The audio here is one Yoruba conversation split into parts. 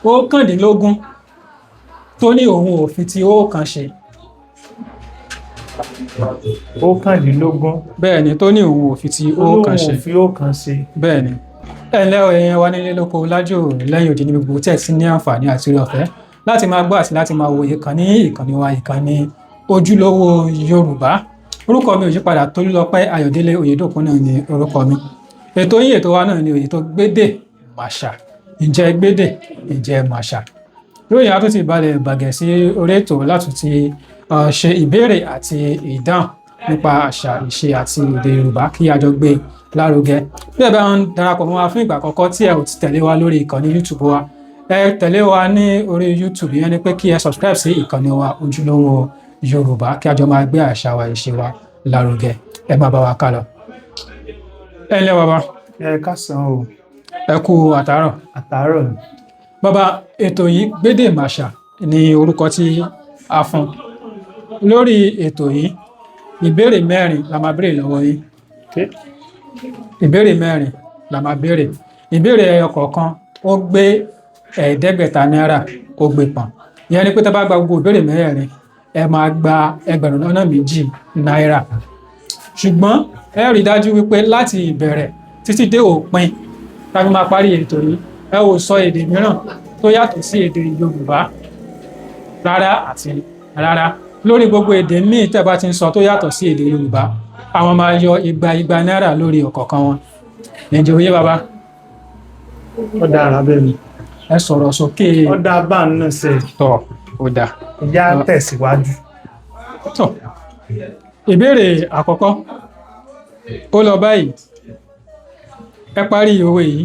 Ọ̀kàndínlógún tó ní òun ò fi ti ọ̀kan ṣe. Ọ̀kàndínlógún. Bẹ́ẹ̀ni, tó ní òun ò fi ti ọ̀kan ṣe. Olóhùn ò fi ọ̀kan ṣe. Bẹ́ẹ̀ni. Ẹ̀lẹ́ ẹ̀yẹn wa nílé lóko lájò lẹ́yìn òdì ní gbogbo tẹ̀ sí ní àǹfààní àti oore ọ̀fẹ́ láti máa gbọ́ àti láti máa wo ìkànnì wa ìkànnì ojúlówó Yorùbá. Orúkọ mi ò yí padà, Tolúlọpẹ́ Ayọ̀délé Oyèdòkun náà ni orúkọ mi. Ètò yín ètò wa náà ni ètò Gbédè Màṣà. Ǹjẹ́ Gbédè, ǹjẹ́ Màṣà. Lóyìn a tún ti balẹ̀ bàgẹ̀ sí orí ètò láti ti ṣe ìbéèrè àti ìdáhùn nípa àṣà, ìṣe àti èdè Yorùbá kí a jọ gbé lárugẹ. Bí ẹ bá ń darapọ̀ mọ́ wa fún ìgbà àkọ́kọ́ tí ẹ ò ti tẹ̀lé wa lórí ìkànnì YouTube wa, ẹ tẹ̀lé wa ní orí YouTube, yẹn ni pé kí ẹ subscribe sí ìkànnì wa ojúlówó Yorùbá kí a jọ máa gbé àṣà wa, ìṣe wa lárugẹ. Ẹ máa bá wa ká lọ. Ẹ ǹlẹ́ bàbá. Ẹ káàsán o. Ẹ kú àtàárọ̀. Àtàárọ̀ ni. Bàbá, ètò yìí Gbédè Màṣà ni orúkọ tí a fún. Lórí ètò yìí, ìbéèrè mẹ́rin la máa béèrè lọ́wọ́ yín. Ìbéèrè mẹ́rin la máa béèrè. Ìbéèrè ẹyọ kọ̀ọ̀kan ó gbé náírà ó gbé pọ̀n. Ìyẹn ni pé tá bá gba gbogbo ìbéèrè mẹ́rin, ẹ máa gba $2,000 náírà. Ṣùgbọ́n ẹ rí dájú wípé láti ìbẹ̀rẹ̀ títí dé òpin tá fi máa parí ètò yìí, ẹ ò sọ èdè mìíràn tó yàtọ̀ sí èdè Yorùbá rárá àti rárá. Lórí gbogbo èdè míì tẹ́ bá ti ń sọ tó yàtọ̀ sí èdè Yorùbá, àwọn máa yọ igba náírà lórí ọ̀kọ̀ọ̀kan wọn. Ǹjẹ́ ó yé bàbá? Ó dára bẹ́ẹ̀ ni. Ẹ sọ̀rọ̀ sókè. Ó dá bá ń náà sẹ́. Tọ́, ó dá. Ìyá tẹ̀síwájú. Tọ́, ìbéèrè àkọ́kọ́ ó lọ báyìí. Ẹ parí òwe yìí.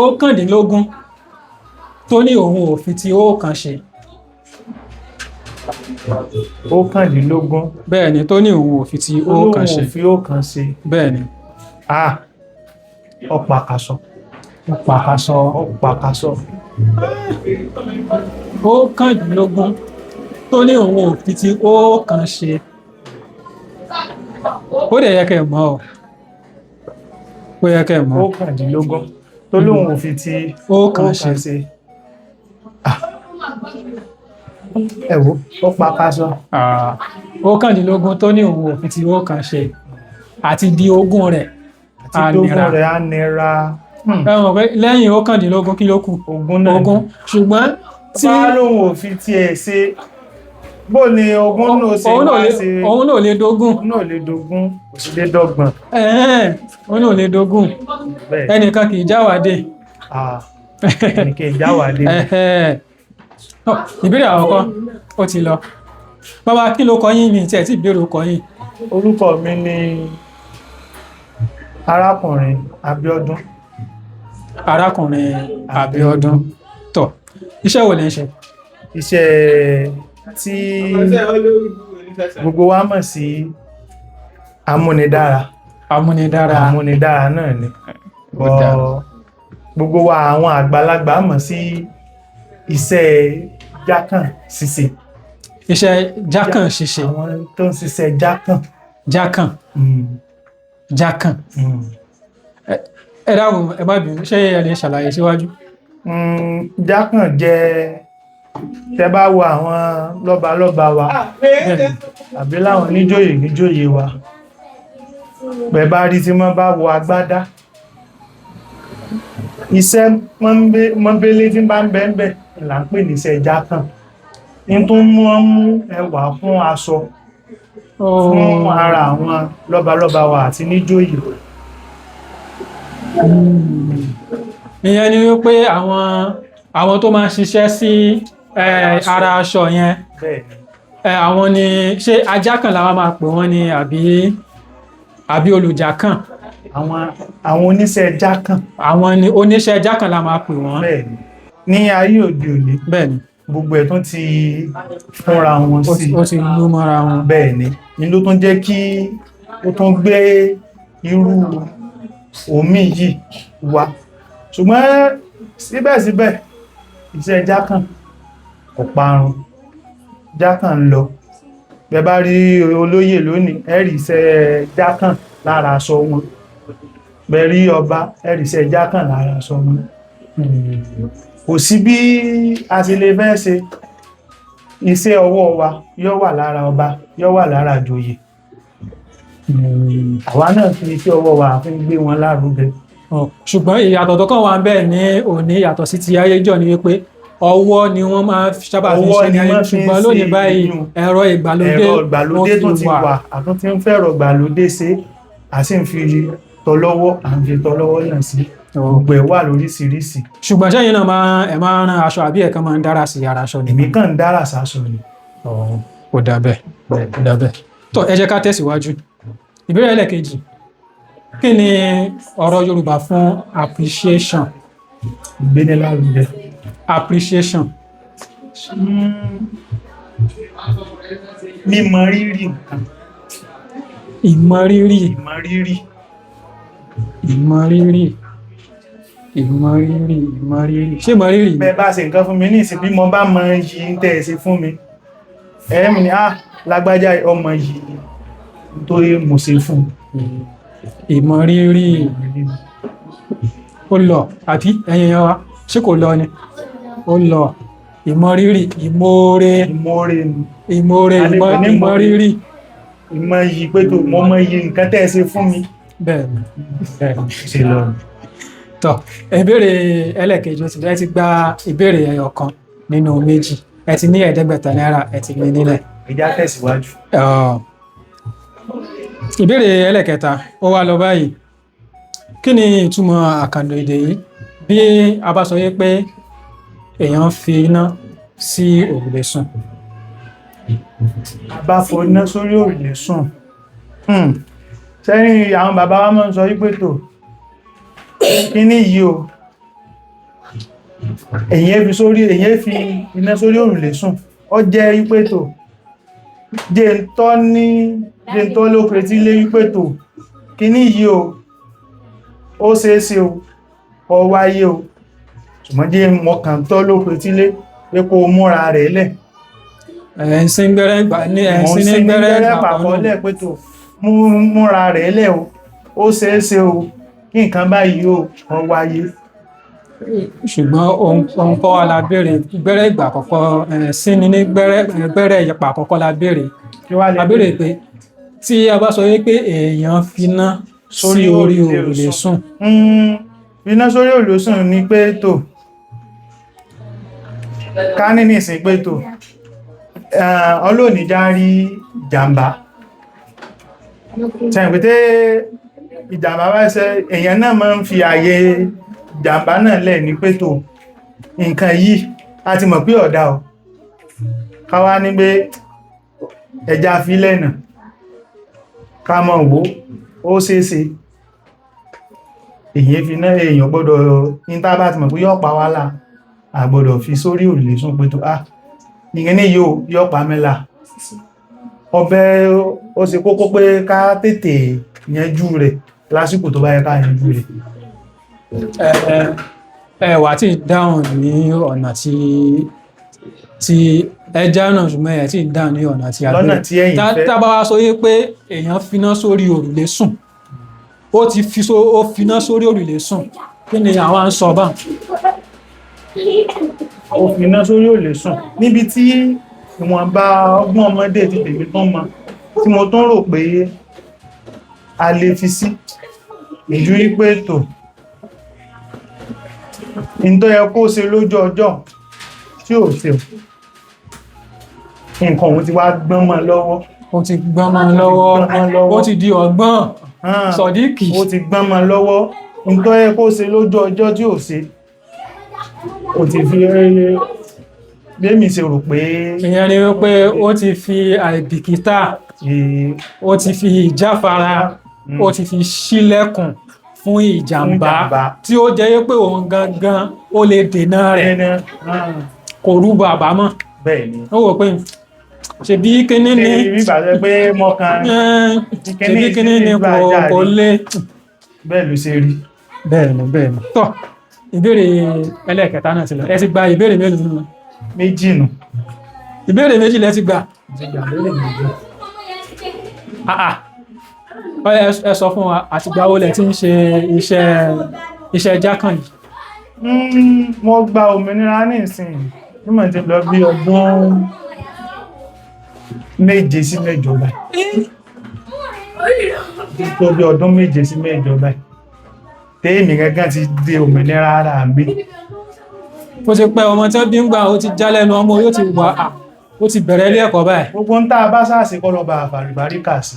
Ọ̀kàndínlógún tó ní òun ò fi ti ọ̀kan ṣe. Ọ̀kàndínlógún. Bẹ́ẹ̀ni, tó ní òun ò fi ti ọ̀kan ṣe. Olóhùn ò fi ọ̀kan ṣe. Bẹ́ẹ̀ni. Ọ̀pàkàsọ. Ọ̀pàkàsọ. Ọ̀pàkàsọ. Ọ̀kàndínlógún tó ní òun ò fi ti ọ̀kan ṣe. Ó dẹ̀ yẹ kẹ́ ẹ mọ̀ ọ́. Ó yẹ kẹ́ ẹ mọ̀. Ọ̀kàndínlógún tó lóhùn ò fi ti ọ̀kan ṣe. Ẹ wo, ọ̀pàkàsọ. Ọ̀kàndínlógún tó ní òun ò fi ti ọ̀kan ṣe àti di ogún rẹ̀ á Àti nira. dógún rẹ̀ á nira. Ẹ mọ̀ pé lẹ́yìn ọ̀kàndínlógún kí ló kù? Ogún náà ni. Ogún. Ṣùgbọ́n tí bá lóhùn ò fi tiẹ̀ ṣe, bó ni ogún náà ṣe wá ṣe. òun náà lè dógún. Òun náà lè dógún, kò sí lè dọ́gbọ̀n. Òun náà lè dógún. Bẹ́ẹ̀. Ẹnìkan kì í jáwàdé. Ẹnìkan ìjáwàdé. Ìbéèrè àkọ́kọ́ ó ti lọ. Bàbá, kí ló kọ yín mi tí ẹ ti béèrè kọ yín? Orúkọ mi ni arákùnrin Abíọ́dún. Arákùnrin Abíọ́dún. Tọ́, iṣẹ́ wo lẹ ń ṣe? Iṣẹ́ tí gbogbo wa mọ̀ sí amúnidára. Amúnidára. Amúnidára náà ni. Gbogbo wa àwọn àgbàlagbà mọ̀ sí iṣẹ́ jákàn ṣíṣe. Iṣẹ́ jákàn ṣíṣe. Àwọn tó ń ṣiṣẹ́ jákàn. Jákàn. Jákàn. Ẹ dákun, ẹ má bínú, ṣé ẹ lè ṣàlàyé síwájú? Jákàn jẹ́, tẹ́ bá wo àwọn lọ́balọ́ba wa àbí láwọn níjòyè wa, bẹ̀ bá rí tí wọ́n bá wọ agbádá, iṣẹ́ mọ́bélé tí bá ń bẹ́ẹ̀ là ń pè ní iṣẹ́ jákàn. Ní tó mú ẹwà fún aṣọ fún ara àwọn lọ́balọ́ba wa àti níjòyè. Ìyẹn ni wípé àwọn tó máa ń ṣiṣẹ́ sí ara aṣọ yẹn, àwọn ni ṣé ajákàn làwọn máa pè wọ́n ni àbí olùjákàn? Àwọn oníṣẹ́ jákàn. Àwọn ni oníṣẹ́ jákàn la máa pè wọ́n. Bẹ́ẹ̀ni. Ní ayé òde òní. Bẹ́ẹ̀ni. Gbogbo ẹ̀ tún ti fúnra wọn sí. Ó ti lú mọ́ra wọn. Bẹ́ẹ̀ni. Ní ló tún jẹ́ kí ó tún gbé irú omi yìí wá. Ṣùgbọ́n síbẹ̀síbẹ̀ iṣẹ́ jákàn kò parun. Jákàn ń lọ. Bẹ́ bá rí olóyè lónìí, ẹ rí iṣẹ́ jákàn lára aṣọ wọn. Bẹ́ rí ọba, ẹ rí iṣẹ́ jákàn lára aṣọ wọn. kò sí bí a ti lè fẹ́ ṣe iṣẹ́ ọwọ́ wa yóò wà lára ọba yóò wà lára ìjòyè àwa náà fi iṣẹ́ ọwọ́ wa fi ń gbé wọn lárugẹ. ṣùgbọ́n ìyàtọ̀ tó kàn wá bẹ́ẹ̀ ní òní yàtọ̀ sí ti ayéjọ́ ni wípé ọwọ́ ni wọ́n máa sábà fi ṣe ní ṣùgbọ́n lónìí báyìí ẹ̀rọ ìgbàlódé tó ti wà àtúntí ń fẹ́rọ ìgbàlódé ṣe a sì ń fi tọlọ́wọ́ à ń fi tọlọ́wọ́ náà sí gbogbo ẹ̀ wà lóríṣiríṣi. ṣùgbọ́n sẹ́yìn náà ẹ máa ń rán aṣọ àbí ẹ̀kan máa ń dára sí ara aṣọ ni. èmi kàn ń dára sáṣọ ni. kò dà bẹ́ẹ̀ tó ẹ jẹ́ ká tẹ̀síwájú. ìbéèrè ẹlẹ́kejì kí ni ọ̀rọ̀ Yorùbá fún appreciation? ìgbénilárugẹ. appreciation. mímọ rírì nǹkan. ìmọrírì. ìmọrírì. ìmọrírì. ìmọrírì. ìmọrírì. ṣé ìmọrírì? bẹ́ẹ̀ bá ṣe nǹkan fún mi ní ìsìn bí mo bá mọ yìí ń tẹ́ ẹ ṣe fún mi ẹ̀ẹ́mì ni lágbájá ọmọ yìí nítorí mo ṣe fún. ìmọrírì. ó lọ àbí ẹ̀yin yẹn wa ṣé kò lọ ni? ó lọ. ìmọrírì. ìmoore. ìmọrírì. ìmọ̀ yìí pé tó mọ́ mọ́ yìí nǹkan tẹ́ ẹ ṣe fún mi. bẹ́ẹ̀ni ṣe lọ. tọ́ ìbéèrè ẹlẹ́kejì ẹ ti gba ìbéèrè ẹyọ kan nínú méjì ẹ ti ní ẹ̀ẹ́dẹ́gbẹ̀ta náírà ẹ ti gbé nílẹ̀. ìjà tẹ̀síwájú. ìbéèrè ẹlẹ́kẹta ó wá lọ báyìí kí ni ìtumọ̀ àkàndò èdè yìí bí a bá sọ pé èèyàn fi iná sí òrùlé sùn? bá fọ iná sórí òrùlé sùn sẹ́yìn àwọn bàbá wa máa ń sọ wípé tó kíní yìí o èyàn fi iná sórí òrùlé sùn ó jẹ́ wípé tó jẹ́ ń tọ́ lókè tí lé wípé tó kíní yìí o ó ṣeéṣe o ó wáyé o ṣùgbọ́n jẹ́ mọ́kàn tọ́ lókè tí lé pé kó múra rẹ̀ lẹ̀ ẹ̀sìn gbẹ́rẹ́ pàpọ̀ lẹ̀ pé tó múra rẹ̀ lẹ̀ o ó ṣeéṣe o kí nǹkan báyìí o ó wáyé. ṣùgbọ́n ohun kọ́ wa la béèrè gbẹ́rẹ́ ìgbà àkọ́kọ́ sí ní gbẹ́rẹ́ ìyapa àkọ́kọ́ la béèrè pé tí a bá sọ pé èèyàn finá sí orí òrùlé sùn. finá sórí òrùlé sùn ni pé tó ká ní ìsìn pé tó ọlọ́ọ̀nì já rí ìjàmbá tẹ́yìnpẹ́tẹ́ ìjàmbá bá ṣe èèyàn náà máa ń fi ààyè ìjàmbá náà lẹ̀ ní pé tó nǹkan yìí a ti mọ̀ pé ọ̀dá o káwá ní pé ẹja fílẹ̀ náà ká mọ̀ wó ó ṣeéṣe èyàn fi náà èèyàn gbọ́dọ̀ ìntàbà ti mọ̀ pé yọ́ pa wá láà àgbọ́dọ̀ fi sórí òrùlé sùn pé tó ìyẹn ní yóò pa mẹ́la ọbẹ̀ ó ṣe kókó pé ká tètè yanjú rẹ̀ lásìkò tó bá yẹ ká yanjú rẹ̀. ẹwà tí dáhùn ní ọ̀nà tí ẹjá náà ṣùgbọ́n ẹ̀ tí dáhùn ní ọ̀nà tí a bẹ̀rẹ̀ tábà wá sọ pé èèyàn finá sórí òrùlé sùn ó finá sórí òrùlé sùn kí ni àwọn ń sọ bá ó finá sórí òrùlé sùn níbi tí ìwọ̀nba ọgbọ́n ọmọdé ti tèmi tán mọ tí mo tún rò pé a lè fi sí ìjú wípé tò ìntọ́ yẹ kó ṣe lójú ọjọ́ tí ò ṣe nǹkan òun ti wá gbọ́n mọ́ lọ́wọ́ ó ti gbọ́n mọ́ lọ́wọ́ ó ti di ọgbọ́n sọ̀díkì ó ti gbọ́n mọ́ lọ́wọ́ ìntọ́ yẹ kó ṣe lójú ọjọ́ tí ò ṣe ó ti fi bẹ́ẹ̀mì ṣe rò pé ìyẹn ni wípé ó ti fi àìbìkítà ó ti fi ìjáfara ó ti fi ṣílẹ̀kùn fún ìjàmbá tí ó jẹ́ pé òun gangan ó lè dènà rẹ̀ kò rúbọ àbámọ̀ bẹ́ẹ̀ni ó wò pé ṣe bí kíní ní ṣe bí kíní ní kò lè bẹ́ẹ̀ ló ṣe rí bẹ́ẹ̀ni tọ́ ìbéèrè ẹlẹ́ẹ̀kẹta náà ti lọ ẹ ti gba ìbéèrè mélòó nínú méjì nù ìbéèrè méjì lẹ ti gbà ẹ sọ fún wa àtìgbà wo lẹ ti ń ṣe iṣẹ́ jákàn yìí Mo gba òmìnira ní ìsìn nímọ̀ tí lọ bí ọdún 7 sí 8 báyìí. Tó bí ọdún 7 sí 8 báyìí. Tèmi gẹ́gẹ́ ti di òmìnira ara mi. Ó ti pẹ́ ọmọ tí ó bí ń gbà ó ti já lẹ́nu ọmọ yóò ti wà ó ti bẹ̀rẹ̀ ilé ẹ̀kọ́ báyìí. Gbogbo ń tàà bá sáàsì kọ́ lọ bá àbàrìbáríkà sí.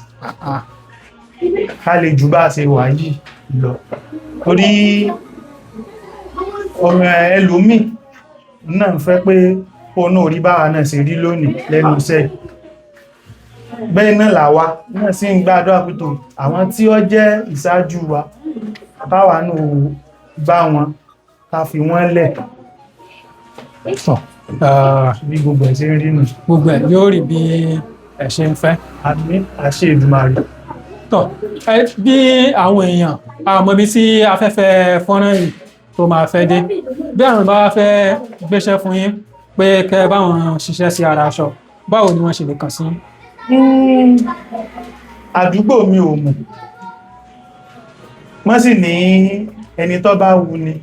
Ká lè jù bá ṣe wà yìí lọ. Torí ọmọ ẹlòmíì náà fẹ́ pé ọ̀nà orí báwa náà ṣe rí lónìí lẹ́nu iṣẹ́. Bẹ́ẹ̀ náà làwa náà sì ń gbàdúrà pẹ̀tọ̀ àwọn tí ó jẹ́ ìṣáájú wa báwa náà bá wọn ká fi wọ́n lẹ̀. Bí gbogbo ẹ̀ ṣe ń rí nù. Gbogbo ẹ̀ yóò rí bí ẹ ṣe ń fẹ́. Àmín àṣẹ Èdùmàrè. Bí àwọn èèyàn àmọ́ bí tí afẹ́fẹ́ fọ́nrán yìí tó máa fẹ́ dé bí àwọn bá fẹ́ gbéṣẹ́ fún yín pé kẹ́ báwọn ṣiṣẹ́ sí ara aṣọ báwo ni wọ́n ṣe lè kàn sí? Àdúgbò mi ò mọ̀ wọ́n sì ní ẹni tó bá wù ní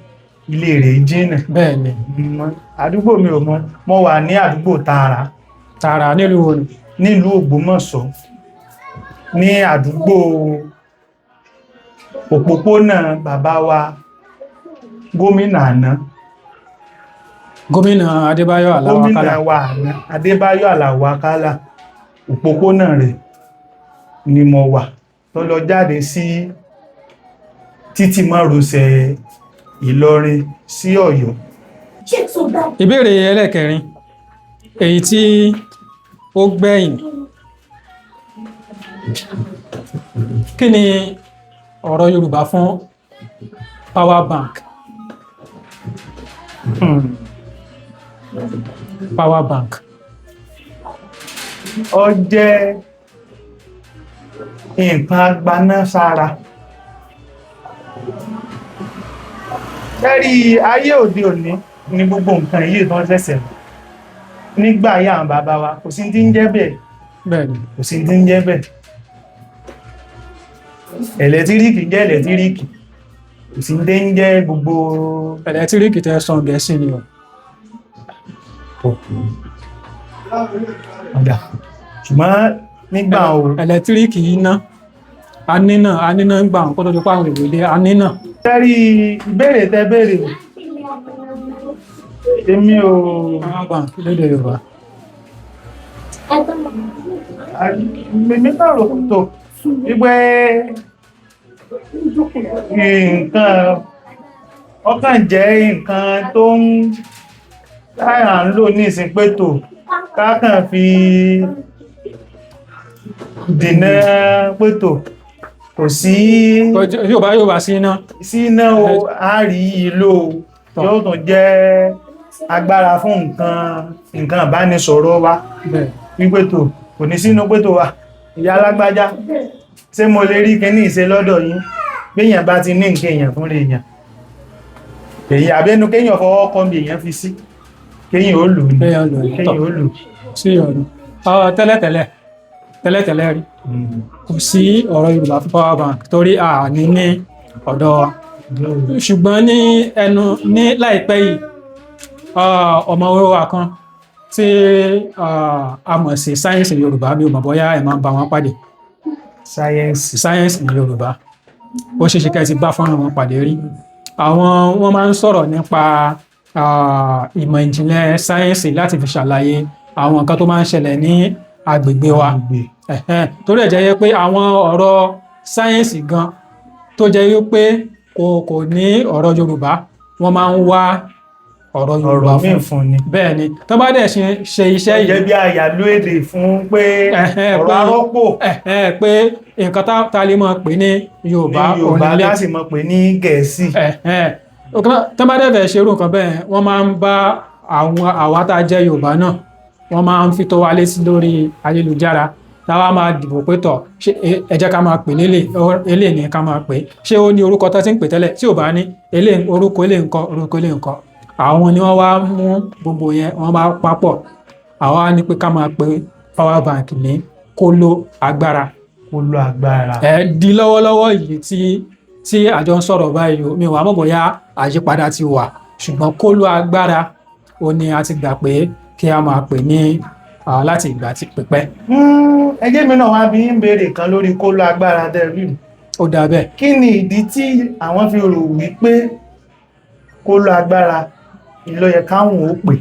ilé rẹ̀ jìnnà. Bẹ́ẹ̀ ni. Àdúgbò mi ò mọ̀ mo wà ní àdúgbò Tààrà nílùú wo ni? Nílùú Ògbómọ̀ṣọ́ ní àdúgbò òpópónà bàbá wa gómìnà àná. Gómìnà Adébáyọ̀ Aláò Àkàlà. Gómìnà wa àná Adébáyọ̀ Aláò Àkàlà òpópónà rẹ̀ ni mo wà tó lọ jáde sí títí márosẹ̀ Ìlọrin sí Ọ̀yọ́. Ìbéèrè ẹlẹ́kẹrin èyí tí ó gbẹ̀yìn kí ni ọ̀rọ̀ Yorùbá fún power bank? Power bank. Ó jẹ́ nǹkan agbaná sára. Lẹ́rí ayé òde òní ní gbogbo nǹkan yìí tó ń ṣẹ̀ṣẹ̀ nígbà yà ń bàbá wa kò sí tí ń jẹ́ bẹ́ẹ̀. Bẹ́ẹ̀ni. Kò sí tí ń jẹ́ bẹ́ẹ̀. Ẹ̀lẹ́tíríkì jẹ́ ẹ̀lẹ́tíríkì. Kò sí tí ń jẹ́ gbogbo ẹ̀lẹ́tíríkì tẹ́ sọ Gẹ̀ẹ́sì ni o. Ọ̀dà. Ṣùgbọ́n nígbà o. Ẹ̀lẹ́tíríkì iná. Aníná ń gbà wọn kó tó jọpá àwọn ìwòlé aníná. Tẹ́rí ìbéèrè tẹ́ béèrè èmi o. Power bank lédè Yorùbá. Mímí tààrò tó wípé nǹkan ọkàn jẹ́ nǹkan tó ń táyà ń lò ní ìsìn pẹ́tò kákàn fi dènà pẹ́tò kò sí Yorùbá sí iná. Sí iná o àárí ìlò yóò tún jẹ́ agbára fún nǹkan ìbánisọ̀rọ̀ wa wípẹ́tò kò ní sínú pẹ́tò wa ìyá alágbájá ṣé mo lè rí kíní ìṣe lọ́dọ̀ yín béèyàn bá ti ní nǹkan èèyàn fún èèyàn èyàn àbẹ́nu kéèyàn fọwọ́ kan bí èèyàn fi sí kéèyàn ó lò ní kéèyàn ó lò sí ọ̀nà tẹ́lẹ̀tẹ́lẹ̀ rí kò sí ọ̀rọ̀ Yorùbá fún power bank torí a ní ọ̀dọ̀ wa ṣùgbọ́n ní láìpẹ́ yìí ọmọ wa kan tí a mọ̀ sí sáyẹ́nsì Yorùbá bí o mọ̀ bóyá ẹ̀ máa ń bá wọn pàdé sáyẹ́nsì ní Yorùbá ó ṣe ṣe kẹ́ ti bá fọ́nà wọn pàdé rí wọ́n máa ń sọ̀rọ̀ nípa ìmọ̀ ìjìnlẹ̀ sáyẹ́nsì láti fi ṣàlàyé àwọn nǹkan tó máa ń ṣẹlẹ̀ ní agbègbè wa torí ẹ̀ jẹ́ pé àwọn ọ̀rọ̀ sáyẹ́nsì gan tó jẹ́ wípé kò ní ọ̀rọ̀ Yorùbá wọ́n máa ń wá ọ̀rọ̀ Yorùbá fún ni bẹ́ẹ̀ ni tó bá dẹ̀ ṣe iṣẹ́ yìí jẹ́ bí àyàlú èdè fún pé ọ̀rọ̀ arọ́pò pé nǹkan tá lè mọ̀ pé ní Yorùbá láti mọ̀ pé ní Gẹ̀ẹ́sì tó bá dẹ̀ ṣe irú nǹkan bẹ́ẹ̀ wọ́n máa ń bá àwa tá jẹ́ Yorùbá náà wọ́n máa ń fi tó wa létí lórí ayélujára táwa máa dìbò pé tọ̀ ẹ jẹ́ ká máa pè lélè ní ká máa pè ṣé ó ní orúkọ tó ti ń pè tẹ́lẹ̀ tí ò bá ní orúkọ ilé nǹkan àwọn ni wọ́n wá mú gbogbo yẹn wọ́n bá papọ̀ àwa ní pé ká máa pe power bank ní kóló agbára di lọ́wọ́lọ́wọ́ yìí tí àjọ ń sọ̀rọ̀ báyìí mi wà mọ̀ bóyá àyípadà ti wà ṣùgbọ́n kóló agbára ó ní a ti gbà pé kí a máa pè ní láti ìgbà tí pípẹ́. Ẹjẹ́ mi náà wá bí ń béèrè kan lórí kóló agbára dẹ́rù. Ó dà bẹ́ẹ̀. Kí ni ìdí tí àwọn fi rò wípé kóló agbára ló yẹ káwọn ó pè?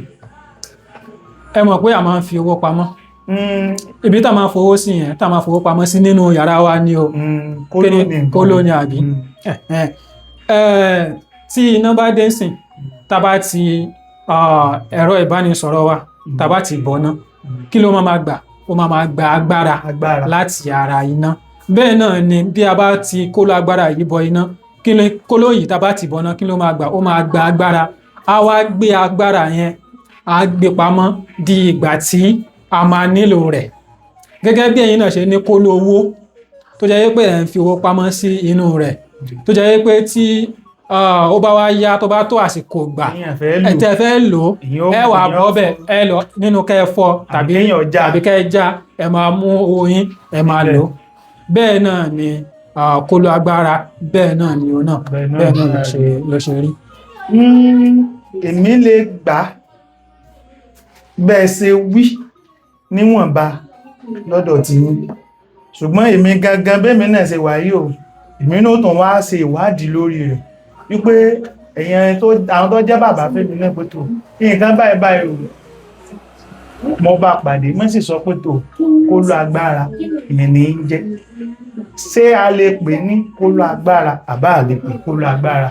Ẹ mọ̀ pé a máa ń fi owó pamọ́. Ibi tá máa fowó sí yẹn, tá máa fowó pamọ́ sí nínú yàrá wa ní o. Kóló ni àbí. Tí iná bá dé sìn, tá bá ti ẹ̀rọ ìbánisọ̀rọ̀ wa, tá bá ti bọ́ná, kí ló máa gbà? Ó máa gba agbára láti ara iná. Bẹ́ẹ̀ náà ni bí a bá ti kóló agbára yìí bọ iná, kóló yìí tá bá ti bọ́ná, kí ló máa gbà? Ó máa gba agbára. A wá gbé agbára yẹn, a gbé pamọ́ di ìgbà tí a máa nílò rẹ̀. Gẹ́gẹ́ bí ẹ̀yin náà ṣe ní kóló owó tó jẹ́ pé ẹ̀ ń fi owó pamọ́ sí inú rẹ̀, tó jẹ́ pé tí ó bá wá yá tó bá tó àsìkò gbà ẹ̀tẹ̀ fẹ́ lò ẹ wà bọ́ bẹ̀ ẹ lọ nínú kẹfọ́ tàbí kẹjá ẹ máa mú owó yín ẹ máa lò. Bẹ́ẹ̀ náà ni kóló agbára, bẹ́ẹ̀ náà ni òun náà bẹ́ẹ̀ náà ló ṣe rí. Èmi lè gbà bẹ́ẹ̀ ṣe wí níwọ̀nba lọ́dọ̀ tí ní, ṣùgbọ́n èmi gangan bẹ́ẹ̀mi náà ṣe wà yìí o, èmi náà tàn wá ṣe ìwádìí lórí rẹ̀ wípé èyàn àwọn tó jẹ́ bàbá fẹ́mi náà pé tó nǹkan báyìí o mo bá pàdé mọ́ sì sọ pé tó kóló agbára ìyẹn ní jẹ́. Ṣé a lè pè ní kóló agbára àbá a lè pè kóló agbára?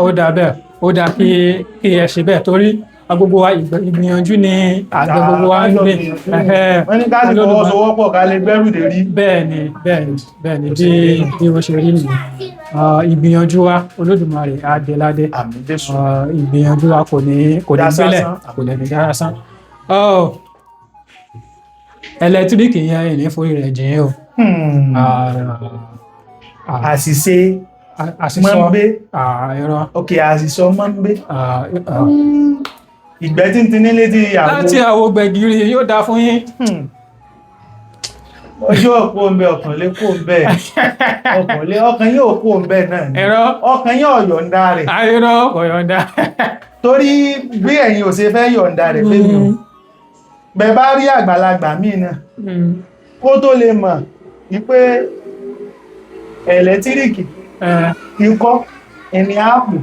Ó dá bẹ́ẹ̀, ó dá kí ẹ ṣe bẹ́ẹ̀ torí gbogbo wa ìgbìyànjú ni àgbẹ̀ gbogbo wa ń gbé. Wọ́n ní ká sì fọwọ́sowọ́pọ̀ ká lè gbẹ́rù dé rí. Bẹ́ẹ̀ni bí ó ṣe rí nìyẹn. Ìgbìyànjú wa Olódùmarè á dé ládé. Àmín Jésù. Ìgbìyànjú wa kò ní gbélẹ̀, kò lè ní dára sán. Ẹlẹtíríkì yẹn ìní forí rẹ̀ jìn o. Àṣìṣe mọ́nbé. Ok, àṣìṣọ mọ́nbé. Ìgbẹ́ tí ń ti nílé tí àwọ̀. Láti àwọ̀ gbẹ̀gìrì yóò dá fún yín. Ọjọ́ ọ̀pọ̀ ń bẹ ọkàn lé kó ń bẹ. Ọkàn yóò kó ń bẹ náà ni. Ọkàn yóò yọ̀ǹda rẹ̀. Àìrọ́ kò yọ̀ǹda. Torí bí ẹ̀yin ò ṣe fẹ́ yọ̀ǹda rẹ̀ fẹ́mi o. Bẹ bá rí àgbàlagbà míì náà. Kó tó lè mọ̀ wípé ẹ̀lẹ́tíríkì ikọ́ ẹni áàpù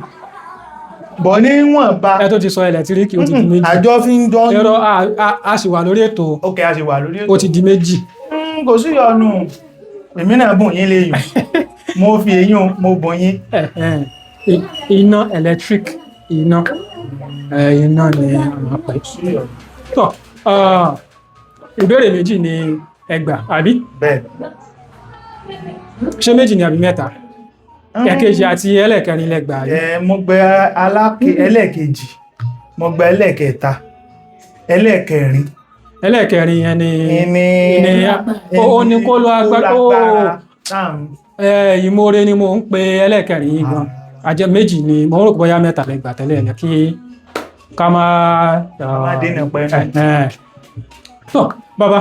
bọ̀ níwọ̀n bá ẹ tó ti sọ ẹlẹtíríkì ó ti di méjì. Àjọ fi ń dán ẹ̀rọ a sì wà lórí ètò. Ok, a sì wà lórí ètò. Ó ti di méjì. Kò sí ọ̀nù èmi náà bùn yín léyìn mo fi èyí mo bùn yín. Iná electric iná ni àwọn àpẹ. Tọ́ ìbéèrè méjì ni ẹgbà àbí? Bẹ́ẹ̀. Ṣé méjì ni àbí mẹ́ta? Ẹ̀kejì àti ẹlẹ́kẹrin lẹ́gbà yìí. Mo gbé ẹlẹ́kejì, mo gbé ẹlẹ́kẹta, ẹlẹ́kẹrin. Ẹlẹ́kẹrin yẹn ni ó ní kóló agbára. Ìmoore ni mo ń pe ẹlẹ́kẹrin yìí gan. Àjẹ́ méjì ni mo rò bóyá mẹ́ta lẹ́gbà tẹ́lẹ̀ ní kí ká máa dínà pẹ́. Tọ́ bàbá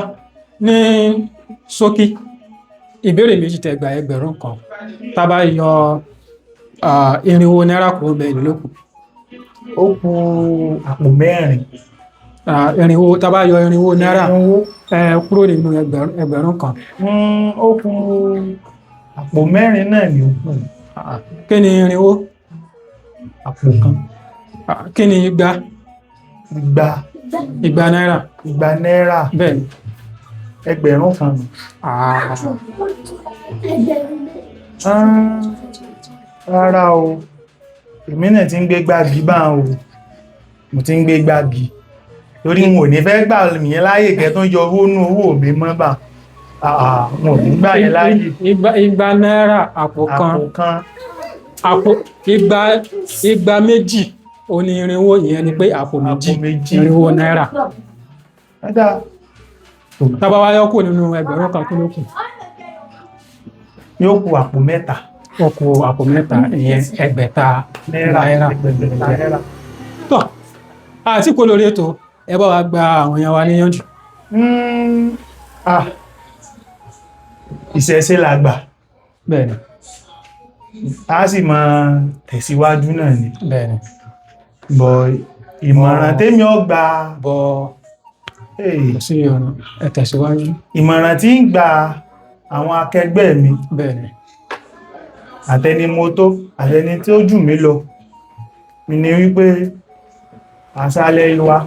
ní ṣókí ìbéèrè méjì tẹ́gbà ẹgbẹ̀rún kan tá bá yọ irinwó náírà kúrò bẹ́ẹ̀ ìlú lókù. Ó kù àpò mẹ́rin. Irinwó tá bá yọ irinwó náírà kúrò nínú ẹgbẹ̀rún kan. Ó kù àpò mẹ́rin náà ni ó kù. Kí ni irinwó? Àpò kan. Kí ni igba? Igba náírà. Igba náírà. Bẹ́ẹ̀ni. Ẹgbẹ̀rún kan. Rárá o, èmi náà ti ń gbé gbági bá o, mo ti ń gbé gbági torí mo ní fẹ́ gbà mìí láyé kẹ́ tó yọ owó nú owó mi mọ́ bà. Mo ní gbà yẹn láyé. Igba náírà àpò kan. Igba méjì ó ní irinwó, ìyẹn ni pé àpò méjì irinwó náírà. Tàbá wá yọ́kù nínú ẹgbẹ̀rún kan tó lókù. Yóò kù àpò mẹ́ta. Ó kù àpò mẹ́ta, ìyẹn ẹgbẹ̀ta náírà. Tọ́, àti kó lórí ètò ẹ bá wa gba àwọn èèyàn wa níyànjú. Ìṣẹ̀ṣe làgbà. Bẹ́ẹ̀ni. a sì máa tẹ̀síwájú náà ni. bẹ́ẹ̀ ni. Bọ̀ ìmọ̀ràn tèmi ó gbà bọ́ kò sí ọ̀nà ẹ tẹ̀síwájú. ìmọ̀ràn tí ń gba àwọn akẹgbẹ́ mi bẹ́ẹ̀ ni. àtẹni mo tó àtẹni tí ó jù mí lọ ni wípé àṣálẹ́ wa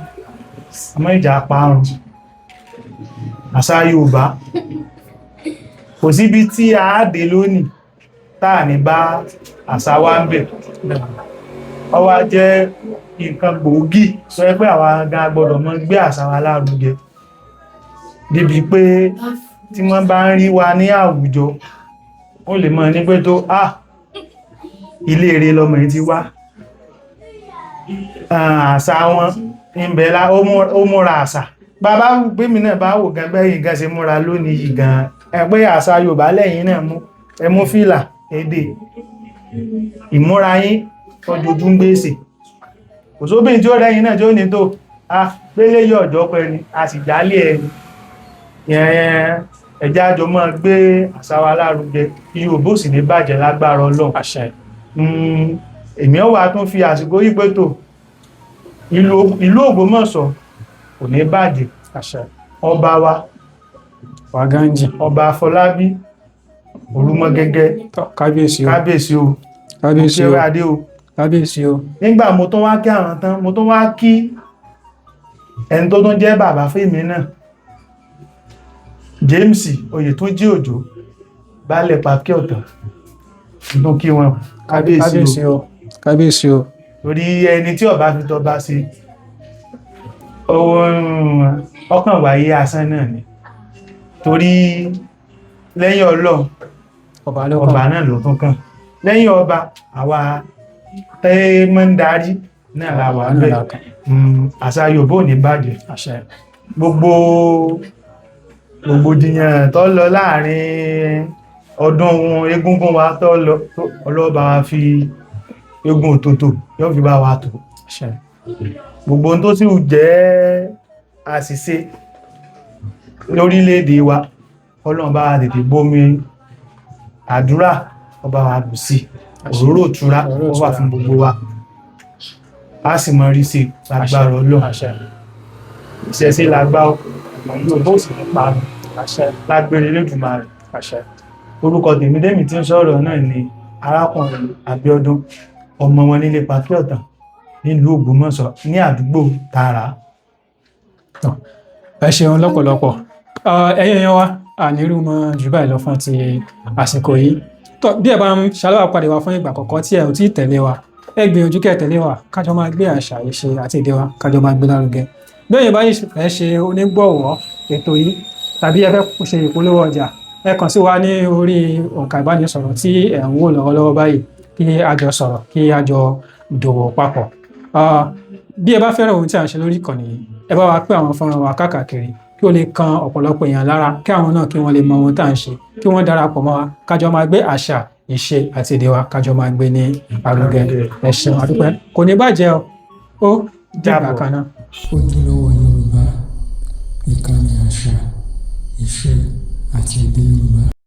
àmọ́ ìjà parun àṣà Yorùbá kò síbi tí a dé lónìí táà ní bá àṣà wa ń bẹ̀. Ó wá jẹ́ nǹkan gbòógì sọ pé àwa gan gbọ́dọ̀ mọ́ gbé àṣà wa lárugẹ débi pé tí wọ́n bá ń rí wa ní àwùjọ ó lè mọ̀ ní pé tó ilé eré lọmọ yìí ti wá, àṣà wọn ìbẹ̀lá ó múra àṣà. Bàbá gbé mi náà bá wò gan bẹ́yìn gan ṣe múra lónìí yìí gan ẹ pé àṣà Yorùbá lẹ́yìn náà mú ẹ mú fìlà èdè ìmúra yín ọjọ́jú ń gbèsè. Kò sóbìn tí ó rẹ́yìn náà tí ó ní tó pélé yọ ọjọ́ pẹ́ ni a sì jálé ẹni ẹjá jọ mọ́ gbé àṣà wa lárugẹ Yorùbá sì ní bàjẹ́ lágbára Ọlọ́run. àṣẹ. Èmi ó wá tún fi àsìkò yí pé tó ìlú Ògbómọ̀ṣọ́ kò ní bàjẹ́. àṣẹ. Ọba wa Wàgáǹjì. Ọba Afọlábí Olúmọgẹ́gẹ́ kábíyèsí o. kábíyèsí o kábíyèsí o. adé o. kábíyèsí o. Nígbà mo tún wá kí àwọn tán mo tún wá kí ẹni tó tún jẹ́ bàbá fèmí náà James Oyètúnjí Òjó baálẹ̀ Pàkí Ọ̀tàn tún kí wọn kábíyèsí o. kábíyèsí o. torí ẹni tí ọba fi tọba sí ọkàn wáyé asán náà ni torí lẹ́yìn Ọlọ́run ọba náà ló tún kàn lẹ́yìn ọba àwa tẹ́ mọ́ ń darí náà láwà bẹ́ẹ̀. Àṣà Yorùbá ò ní bàjẹ́. àṣẹ. gbogbo jiyàn tó lọ láàrin ọdún egúngún wa tó lọ ọlọ́ba wa fi egun òtòtò yóò fi bá wa tó. àṣẹ. gbogbo tó sì jẹ́ àṣìṣe lórílẹ̀-èdè wa Ọlọ́run bá wa tètè bómi àdúrà ọba wa bù sí òróró ìtura ó wà fún gbogbo wa a sì mọ̀ rí sí lágbára Ọlọ́run. ìṣẹ̀ṣe lágbá Yorùbá sì ní parun lágbére Elédùmarè. orúkọ tèmídẹ́mì tí ń sọ̀rọ̀ náà ni arákùnrin Abíọ́dún ọmọ wọn nílé Pàkí Ọ̀tàn nílùú Ògbómọ̀ṣọ́ ní àdúgbò Tààrà. ẹ ṣeun lọ́pọ̀lọpọ̀ ẹ̀yin wa ànírú mọ́ jù báyìí lọ fún ti àsìkò yìí. bí ẹ bá ń ṣàlọ́wà pàdé wa fún ìgbà àkọ́kọ́ tí ẹ ò tí ì tẹ̀lé wa ẹ gbìyànjú kẹ́ tẹ̀lé wa kájọ máa gbé àṣà ìṣe àti èdè wa kájọ máa gbé lárugẹ. bí ẹ̀yin bá fẹ́ ṣe onígbọ̀wọ́ ètò yìí tàbí ẹ fẹ́ ṣe ìpolówó ọjà ẹ kàn sí wa ní orí òǹkà ìbánisọ̀rọ̀ tí ẹ̀ ń wò lọ́wọ́lọ́wọ́ báyìí kí a jọ sọ̀rọ̀ kí a jọ dòwò papọ̀. bí ẹ bá fẹ́ràn ohun tí a ń ṣe lórí ìkànnì yìí ẹ bá wa pín àwọn fọ́nrán wa káàkiri kí ó lè kan ọ̀pọ̀lọpọ̀ èèyàn lára kí àwọn náà kí wọ́n lè mọ ohun tá à ń ṣe kí wọ́n darapọ̀ mọ́ wa kájọ máa gbé àṣà ìṣe àti èdè wa kájọ máa gbé ní arugẹ. ẹ ṣeun àdúpẹ́ kò ní bàjẹ́ ó dìgbà kan náà. Ojúlówó Yorùbá ìkànnì àṣà ìṣe àti èdè Yorùbá.